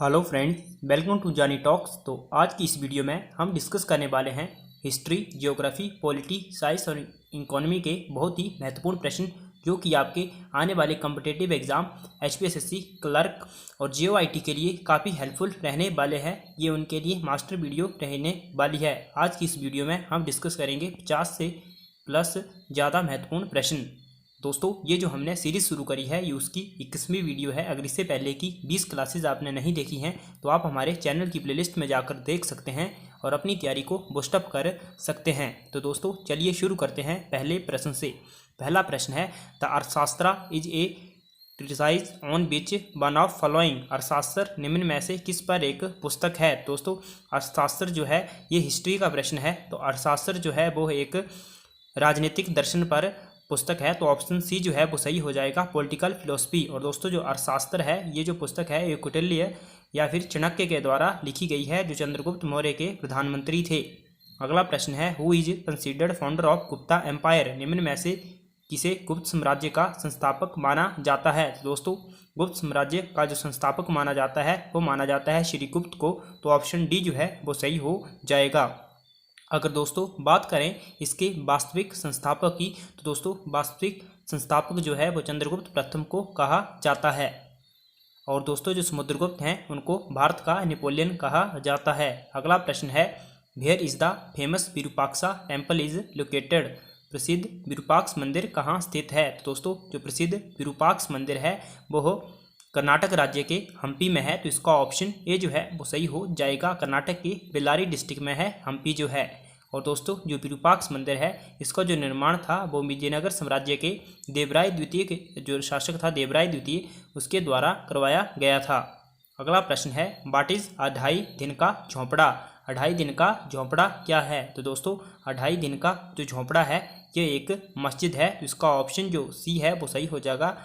Hello friends, welcome to जानी talks. तो आज की इस वीडियो में हम डिस्कस करने वाले हैं हिस्ट्री, ज्योग्राफी, पॉलिटी, साइंस और इकोनॉमी के बहुत ही महत्वपूर्ण प्रश्न जो कि आपके आने वाले कॉम्पिटिटिव एग्जाम एचपीएसएससी, क्लर्क और जीओआईटी के लिए काफ़ी हेल्पफुल रहने वाले हैं। ये उनके लिए मास्टर वीडियो रहने वाली है। आज की इस वीडियो में हम डिस्कस करेंगे 50 से प्लस ज़्यादा महत्वपूर्ण प्रश्न। दोस्तों, ये जो हमने सीरीज़ शुरू करी है ये उसकी 21वीं वीडियो है। अगर इससे पहले की 20 क्लासेज आपने नहीं देखी हैं तो आप हमारे चैनल की प्लेलिस्ट में जाकर देख सकते हैं और अपनी तैयारी को बूस्टअप कर सकते हैं। तो दोस्तों, चलिए शुरू करते हैं पहले प्रश्न से। पहला प्रश्न है, द अर्थशास्त्र is a treatise on which one of following. अर्थशास्त्र निम्न में से किस पर एक पुस्तक है। दोस्तों, अर्थशास्त्र जो है ये हिस्ट्री का प्रश्न है, तो अर्थशास्त्र जो है वो एक राजनीतिक दर्शन पर पुस्तक है। तो ऑप्शन सी जो है वो सही हो जाएगा, पॉलिटिकल फिलोसफी। और दोस्तों, जो अर्थशास्त्र है ये जो पुस्तक है ये कौटिल्य या फिर चाणक्य के द्वारा लिखी गई है, जो चंद्रगुप्त मौर्य के प्रधानमंत्री थे। अगला प्रश्न है, who is considered founder of Gupta empire. निम्न में से किसे गुप्त साम्राज्य का संस्थापक माना जाता है। दोस्तों, गुप्त साम्राज्य का जो संस्थापक माना जाता है वो माना जाता है श्री गुप्त को। तो ऑप्शन डी जो है वो सही हो जाएगा। अगर दोस्तों बात करें इसके वास्तविक संस्थापक की, तो दोस्तों वास्तविक संस्थापक जो है वो चंद्रगुप्त प्रथम को कहा जाता है। और दोस्तों, जो समुद्रगुप्त हैं उनको भारत का नेपोलियन कहा जाता है। अगला प्रश्न है, where is the famous Virupaksha temple is located. प्रसिद्ध विरूपाक्ष मंदिर कहाँ स्थित है। तो दोस्तों, जो प्रसिद्ध विरूपाक्ष मंदिर है वो कर्नाटक राज्य के हम्पी में है। तो इसका ऑप्शन ए जो है वो सही हो जाएगा। कर्नाटक के बेल्लारी डिस्ट्रिक्ट में है हम्पी जो है। और दोस्तों, जो विरूपाक्ष मंदिर है इसका जो निर्माण था वो विजयनगर साम्राज्य के देवराय द्वितीय के जो शासक था, देवराय द्वितीय, उसके द्वारा करवाया गया था। अगला प्रश्न है, व्हाट इज 2.5 दिन का झोंपड़ा। 2.5 दिन का झोंपड़ा क्या है। तो दोस्तों, 2.5 दिन का जो झोंपड़ा है ये एक मस्जिद है। तो इसका ऑप्शन जो सी है वो सही हो जाएगा,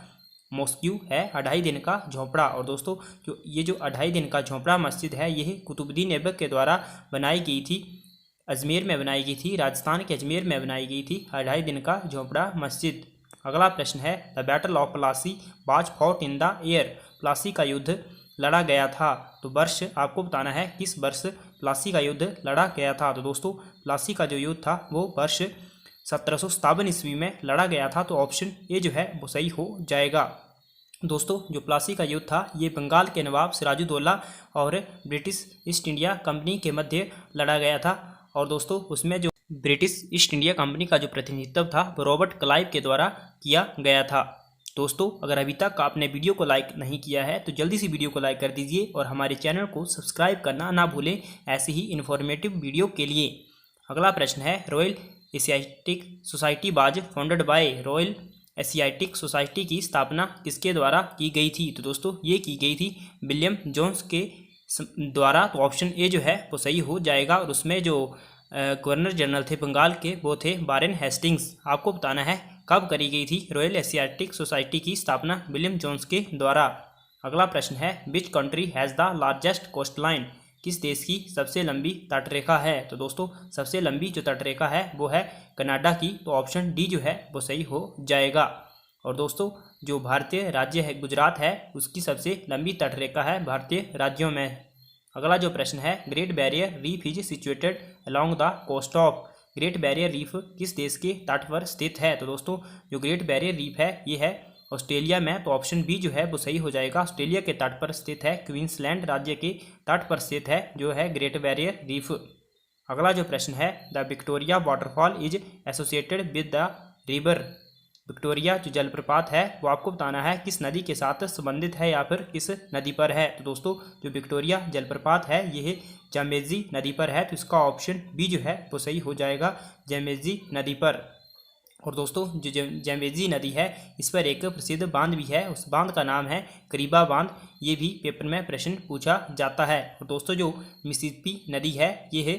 मॉस्क्यू है 2.5 दिन का झोंपड़ा। और दोस्तों, जो ये जो 2.5 दिन का झोंपड़ा मस्जिद है यह कुतुबुद्दीन ऐबक के द्वारा बनाई गई थी, अजमेर में बनाई गई थी, राजस्थान के अजमेर में बनाई गई थी 2.5 दिन का झोंपड़ा मस्जिद। अगला प्रश्न है, the battle of Plassey was fought in the year. Plassey का युद्ध लड़ा गया था। तो वर्ष आपको बताना है किस वर्ष प्लासी का युद्ध लड़ा गया था। तो दोस्तों, प्लासी का जो युद्ध था वो वर्ष 1757 ईस्वी में लड़ा गया था। तो ऑप्शन ए जो है वो सही हो जाएगा। दोस्तों, जो प्लासी का युद्ध था ये बंगाल के नवाब सिराजुद्दौला और ब्रिटिश ईस्ट इंडिया कंपनी के मध्य लड़ा गया था। और दोस्तों, उसमें जो ब्रिटिश ईस्ट इंडिया कंपनी का जो प्रतिनिधित्व था वो रॉबर्ट क्लाइव के द्वारा किया गया था। दोस्तों, अगर अभी तक आपने वीडियो को लाइक नहीं किया है तो जल्दी से वीडियो को लाइक कर दीजिए और हमारे चैनल को सब्सक्राइब करना ना भूलें ऐसे ही इन्फॉर्मेटिव वीडियो के लिए। अगला प्रश्न है, royal Asiatic society was founded by. Royal Asiatic society की स्थापना किसके द्वारा की गई थी। तो दोस्तों, ये की गई थी विलियम जोन्स के द्वारा। तो ऑप्शन ए जो है वो सही हो जाएगा। और उसमें जो गवर्नर जनरल थे बंगाल के वो थे वारेन हेस्टिंग्स। आपको बताना है कब करी गई थी रॉयल एशियाटिक सोसाइटी की स्थापना विलियम जोन्स के द्वारा। अगला प्रश्न है, which country has the largest coast line. किस देश की सबसे लंबी तटरेखा है। तो दोस्तों, सबसे लंबी जो तटरेखा है वो है कनाडा की। तो ऑप्शन डी जो है वो सही हो जाएगा। और दोस्तों, जो भारतीय राज्य है गुजरात है उसकी सबसे लंबी तटरेखा है भारतीय राज्यों में। अगला जो प्रश्न है, great barrier reef is situated along the coast of. Great barrier reef किस देश के तट पर स्थित है। तो दोस्तों, जो ग्रेट बैरियर रीफ है ये है ऑस्ट्रेलिया में। तो ऑप्शन बी जो है वो सही हो जाएगा, ऑस्ट्रेलिया के तट पर स्थित है, क्वींसलैंड राज्य के तट पर स्थित है जो है ग्रेट बैरियर रीफ। अगला जो प्रश्न है, the Victoria waterfall is associated with the river. Victoria जो जलप्रपात है वो आपको बताना है किस नदी के साथ संबंधित है या फिर किस नदी पर है। तो दोस्तों, जो विक्टोरिया जलप्रपात है यह जामेजी नदी पर है। तो इसका ऑप्शन बी जो है वो सही हो जाएगा, जामेजी नदी पर। और दोस्तों, जो जामेजी नदी है इस पर एक प्रसिद्ध बांध भी है, उस बांध का नाम है करीबा बांध। ये भी पेपर में प्रश्न पूछा जाता है। और दोस्तों, जो मिसिसिपी नदी है ये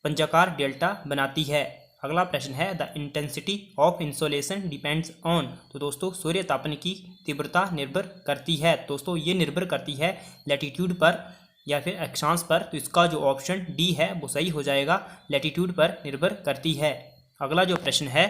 पंजाकार डेल्टा बनाती है। अगला प्रश्न है, the intensity of insolation depends on. तो दोस्तों, सूर्य तापन की तीव्रता निर्भर करती है। दोस्तों, ये निर्भर करती है लैटिट्यूड पर या फिर अक्षांश पर। तो इसका जो ऑप्शन डी है वो सही हो जाएगा, लैटिट्यूड पर निर्भर करती है। अगला जो प्रश्न है,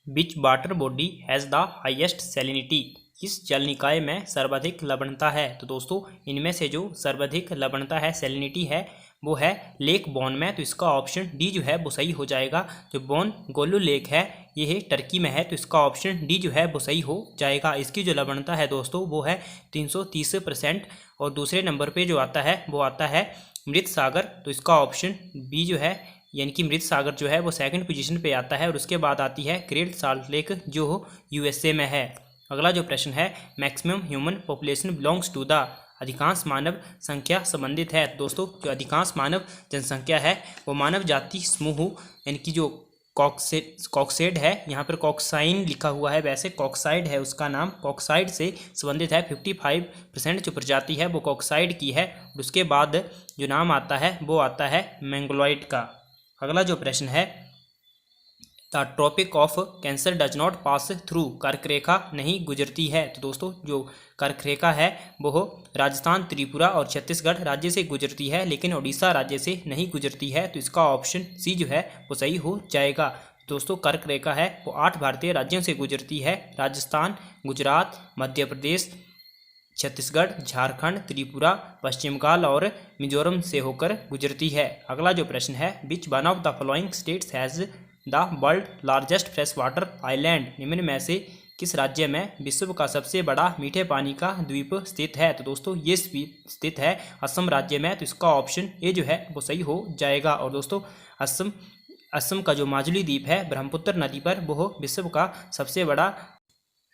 which water body has the highest salinity. किस जल निकाय में सर्वाधिक लवणता है? तो दोस्तों इनमें से जो सर्वाधिक लवणता है, सैलिनिटी है, वो है लेक बॉन में। तो इसका ऑप्शन डी जो है वो सही हो जाएगा। जो बॉन गोलू लेक है ये है टर्की में है, तो इसका ऑप्शन डी जो है वो सही हो जाएगा। इसकी जो लवणता है दोस्तों वो है 330%। और दूसरे नंबर पे जो आता है वो आता है मृत सागर, तो इसका ऑप्शन बी जो है यानी कि मृत सागर जो है वो सेकंड पोजीशन पे आता है। और उसके बाद आती है ग्रेट साल्ट लेक जो यूएसए में है। अगला जो प्रश्न है, maximum human population belongs to the, अधिकांश मानव संख्या संबंधित है। दोस्तों जो अधिकांश मानव जनसंख्या है वो मानव जाति समूह यानी कि जो कॉक्सेड है, यहाँ पर कॉक्साइन लिखा हुआ है, वैसे कॉक्साइड है उसका नाम, कॉक्साइड से संबंधित है। 55% जो प्रजाति है वो कॉक्साइड की है। और उसके बाद जो नाम आता है वो आता है मैंगलोइड का। अगला जो प्रश्न है, the tropic of cancer does not pass through, कर्क रेखा नहीं गुजरती है। तो दोस्तों जो कर्क रेखा है वो राजस्थान, त्रिपुरा और छत्तीसगढ़ राज्य से गुजरती है, लेकिन उड़ीसा राज्य से नहीं गुजरती है। तो इसका ऑप्शन सी जो है वो सही हो जाएगा। दोस्तों कर्क रेखा है वो 8 भारतीय राज्यों से गुजरती है, राजस्थान, गुजरात, मध्य प्रदेश, छत्तीसगढ़, झारखंड, त्रिपुरा, पश्चिम बंगाल और मिजोरम से होकर गुजरती है। अगला जो प्रश्न है, which one of the following states has the world largest fresh water island, निम्न में से किस राज्य में विश्व का सबसे बड़ा मीठे पानी का द्वीप स्थित है? तो दोस्तों ये स्थित है असम राज्य में। तो इसका ऑप्शन ए जो है वो सही हो जाएगा। और दोस्तों असम का जो माजुली द्वीप है ब्रह्मपुत्र नदी पर, वो विश्व का सबसे बड़ा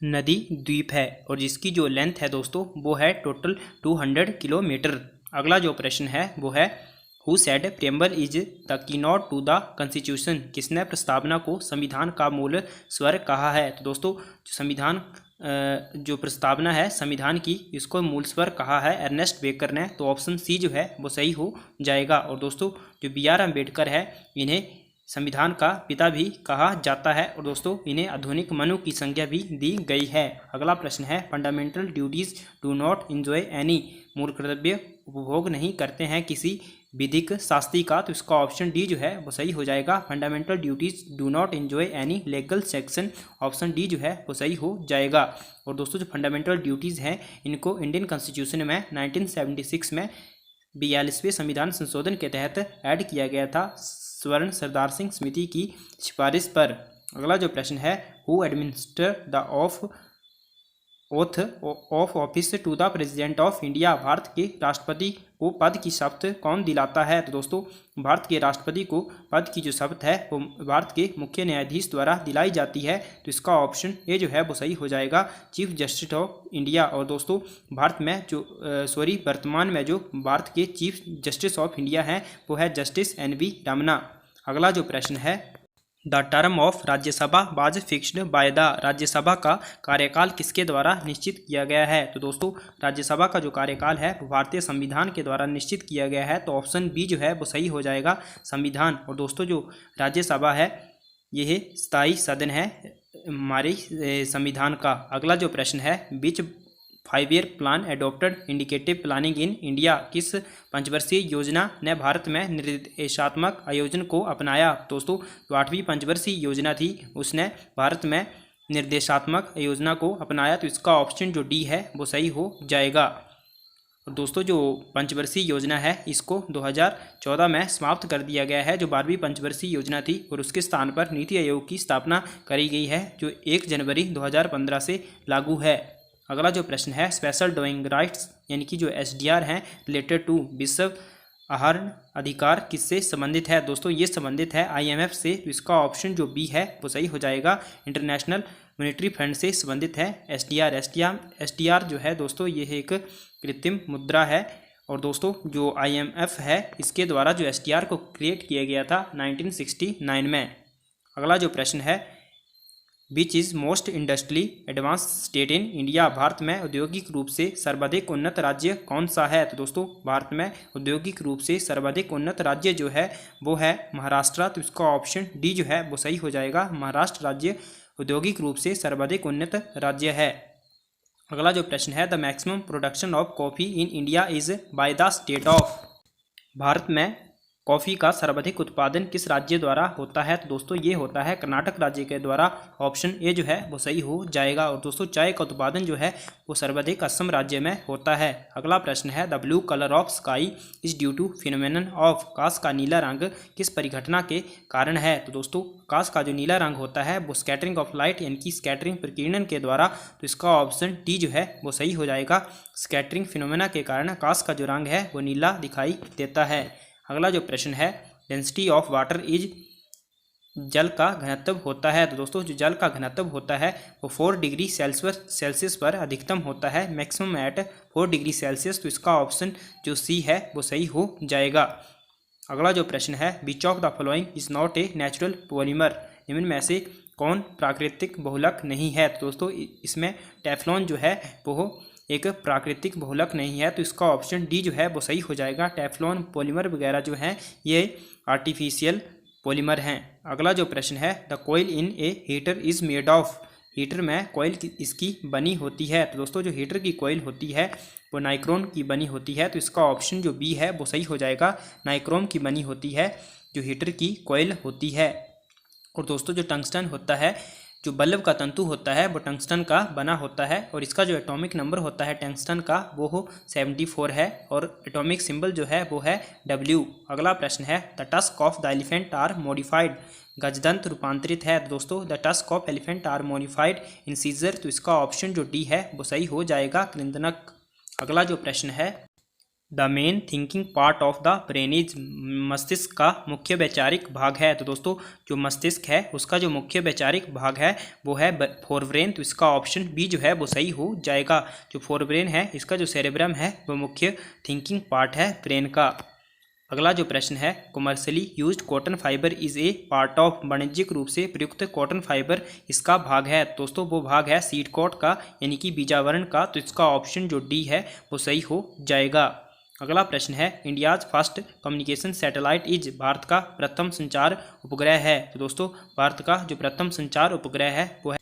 नदी द्वीप है और जिसकी जो लेंथ है दोस्तों वो है टोटल 200 किलोमीटर। अगला जो प्रश्न है वो है, who said preamble is the keynote to the constitution, किसने प्रस्तावना को संविधान का मूल स्वर कहा है? तो दोस्तों जो संविधान जो प्रस्तावना है संविधान की, इसको मूल स्वर कहा है अर्नेस्ट बेकर ने। तो ऑप्शन सी जो है वो सही हो जाएगा। और दोस्तों जो BR अम्बेडकर है इन्हें संविधान का पिता भी कहा जाता है। और दोस्तों इन्हें आधुनिक मनु की संज्ञा भी दी गई है। अगला प्रश्न है, fundamental duties do not enjoy any, मूल कर्तव्य उपभोग नहीं करते हैं किसी विधिक शास्त्री का। तो इसका ऑप्शन डी जो है वो सही हो जाएगा। Fundamental duties do not enjoy any legal section, option D जो है वो सही हो जाएगा। और दोस्तों जो फंडामेंटल ड्यूटीज़ हैं इनको इंडियन कॉन्स्टिट्यूशन में 1976 में 42वें संविधान संशोधन के तहत ऐड किया गया था, स्वर्ण सरदार सिंह समिति की सिफारिश पर। अगला जो प्रश्न है, who administer the oath of office to the president of India, Bharat के राष्ट्रपति को पद की शपथ कौन दिलाता है? तो दोस्तों भारत के राष्ट्रपति को पद की जो शपथ है वो भारत के मुख्य न्यायाधीश द्वारा दिलाई जाती है। तो इसका ऑप्शन ए जो है वो सही हो जाएगा, चीफ जस्टिस ऑफ इंडिया। और दोस्तों भारत में जो वर्तमान में जो भारत के चीफ जस्टिस ऑफ इंडिया हैं वो है जस्टिस NV रमना। अगला जो प्रश्न है, the term of Rajya Sabha was fixed by the, Rajya Sabha का कार्यकाल किसके द्वारा निश्चित किया गया है? तो दोस्तों राज्यसभा का जो कार्यकाल है वो भारतीय संविधान के द्वारा निश्चित किया गया है। तो ऑप्शन बी जो है वो सही हो जाएगा, संविधान। और दोस्तों जो राज्यसभा है यह स्थायी सदन है हमारे संविधान का। अगला जो प्रश्न है, विच 5-year plan adopted indicative planning in India, किस पंचवर्षीय योजना ने भारत में निर्देशात्मक आयोजन को अपनाया? दोस्तों जो 8वीं पंचवर्षीय योजना थी उसने भारत में निर्देशात्मक योजना को अपनाया। तो इसका ऑप्शन जो डी है वो सही हो जाएगा। और दोस्तों जो पंचवर्षीय योजना है इसको 2014 में समाप्त कर दिया गया है, जो 12वीं पंचवर्षीय योजना थी, और उसके स्थान पर नीति आयोग की स्थापना करी गई है जो 1 जनवरी 2015 से लागू है। अगला जो प्रश्न है, स्पेशल ड्राइंग राइट्स यानी कि जो SDR हैं रिलेटेड टू, विश्व आहार अधिकार किससे संबंधित है? दोस्तों ये संबंधित है IMF से। तो इसका ऑप्शन जो बी है वो सही हो जाएगा, इंटरनेशनल मॉनेटरी फंड से संबंधित है SDR जो है दोस्तों ये एक कृत्रिम मुद्रा है। और दोस्तों जो IMF है इसके द्वारा जो SDR को क्रिएट किया गया था 1969 में। अगला जो प्रश्न है, which is most industrially advance state in India, Bharat में औद्योगिक रूप से सर्वाधिक उन्नत राज्य कौन सा है? तो दोस्तों भारत में औद्योगिक रूप से सर्वाधिक उन्नत राज्य जो है वो है महाराष्ट्र। तो इसका ऑप्शन डी जो है वो सही हो जाएगा, महाराष्ट्र राज्य औद्योगिक रूप से सर्वाधिक उन्नत राज्य है। अगला जो प्रश्न है, the maximum production of coffee in India is by the state of, Bharat में कॉफ़ी का सर्वाधिक उत्पादन किस राज्य द्वारा होता है? तो दोस्तों ये होता है कर्नाटक राज्य के द्वारा। ऑप्शन ए जो है वो सही हो जाएगा। और दोस्तों चाय का उत्पादन जो है वो सर्वाधिक असम राज्य में होता है। अगला प्रश्न है, the blue colour of sky is due to phenomenon of, आकाश का नीला रंग किस परिघटना के कारण है? तो दोस्तों आकाश का जो नीला रंग होता है वो स्कैटरिंग ऑफ लाइट यानी कि स्कैटरिंग प्रकीर्णन के द्वारा। तो इसका ऑप्शन डी जो है वो सही हो जाएगा। स्कैटरिंग फिनोमेना के कारण आकाश का जो रंग है वो नीला दिखाई देता है। अगला जो प्रश्न है, डेंसिटी ऑफ वाटर इज, जल का घनत्व होता है। तो दोस्तों जो जल का घनत्व होता है वो 4 डिग्री सेल्सियस पर अधिकतम होता है, मैक्सिमम एट 4 डिग्री सेल्सियस। तो इसका ऑप्शन जो सी है वो सही हो जाएगा। अगला जो प्रश्न है, which of the following is not a natural polymer, निम्न में से कौन प्राकृतिक बहुलक नहीं है? तो दोस्तों इसमें टेफ्लॉन जो है वो एक प्राकृतिक बहुलक नहीं है। तो इसका ऑप्शन डी जो है वो सही हो जाएगा। टेफ्लॉन पॉलीमर वगैरह जो हैं ये आर्टिफिशियल पॉलीमर हैं। अगला जो प्रश्न है, the coil in A heater is made of, heater में कॉइल इसकी बनी होती है। तो दोस्तों जो हीटर की कॉइल होती है वो नाइक्रोम की बनी होती है। तो इसका ऑप्शन जो बी है वो सही हो जाएगा। नाइक्रोम की बनी होती है जो हीटर की कॉइल होती है। और दोस्तों जो टंगस्टन होता है, जो बल्ब का तंतु होता है वो टंगस्टन का बना होता है। और इसका जो एटॉमिक नंबर होता है टंगस्टन का वो 74 है। और एटॉमिक सिंबल जो है वो है W। अगला प्रश्न है, the tusk of the elephant are modified, गजदंत रूपांतरित है। तो दोस्तों the tusk of elephant are modified incisor. तो इसका ऑप्शन जो डी है वो सही हो जाएगा, कृंदनक। अगला जो प्रश्न है, the main thinking part of the brain is, मस्तिष्क का मुख्य वैचारिक भाग है। तो दोस्तों जो मस्तिष्क है उसका जो मुख्य वैचारिक भाग है वो है फोरब्रेन। तो इसका ऑप्शन बी जो है वो सही हो जाएगा। जो फोरब्रेन है इसका जो सेरेब्रम है वो मुख्य थिंकिंग पार्ट है ब्रेन का। अगला जो प्रश्न है, commercially used cotton fibre is a part of, वाणिज्यिक रूप से प्रयुक्त कॉटन फाइबर इसका भाग है। दोस्तों वो भाग है सीड कोट का यानी कि बीजावरण का। तो इसका ऑप्शन जो डी है वो सही हो जाएगा। अगला प्रश्न है, India's first communication satellite is, Bharat का प्रथम संचार उपग्रह है। तो दोस्तों भारत का जो प्रथम संचार उपग्रह है वो है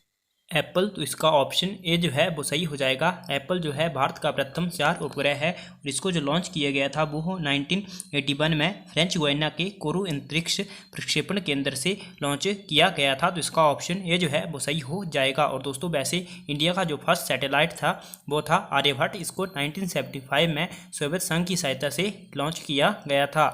एप्पल। तो इसका ऑप्शन ए जो है वो सही हो जाएगा। एप्पल जो है भारत का प्रथम संचार उपग्रह है और इसको जो लॉन्च किया गया था वो 1981 में फ्रेंच गुयाना के कोरू अंतरिक्ष प्रक्षेपण केंद्र से लॉन्च किया गया था। तो इसका ऑप्शन ए जो है वो सही हो जाएगा। और दोस्तों वैसे इंडिया का जो फर्स्ट सैटेलाइट था वो था आर्यभट्ट। इसको 1975 में सोवियत संघ की सहायता से लॉन्च किया गया था।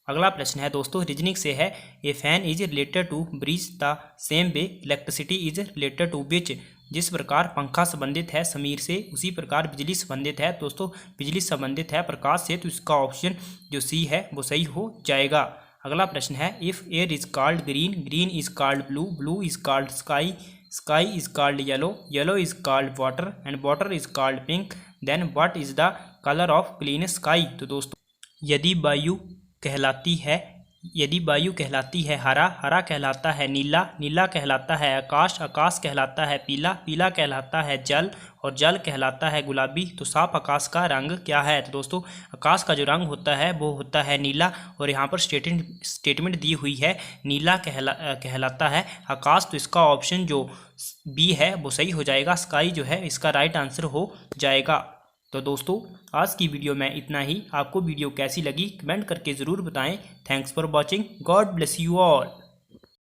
अगला प्रश्न है दोस्तों रीजनिंग से है, a fan is related to breeze the same way electricity is related to which, जिस प्रकार पंखा संबंधित है समीर से उसी प्रकार बिजली संबंधित है। दोस्तों बिजली संबंधित है प्रकाश से। तो इसका ऑप्शन जो सी है वो सही हो जाएगा। अगला प्रश्न है, if air is called green, green is called blue, blue is called sky, sky is called yellow, yellow is called water and water is called pink, then what is the colour of clean sky? तो दोस्तों यदि वायु कहलाती है हरा, हरा कहलाता है नीला, नीला कहलाता है आकाश, आकाश कहलाता है पीला, पीला कहलाता है जल और जल कहलाता है गुलाबी। तो साफ आकाश का रंग क्या है? तो दोस्तों आकाश का जो रंग होता है वो होता है नीला। और यहाँ पर स्टेटमेंट दी हुई है नीला कहलाता है आकाश। तो इसका ऑप्शन जो बी है वो सही हो जाएगा। स्काई जो है इसका राइट आंसर हो जाएगा। तो दोस्तों आज की वीडियो में इतना ही। आपको वीडियो कैसी लगी कमेंट करके ज़रूर बताएं। Thanks for watching. God bless you all.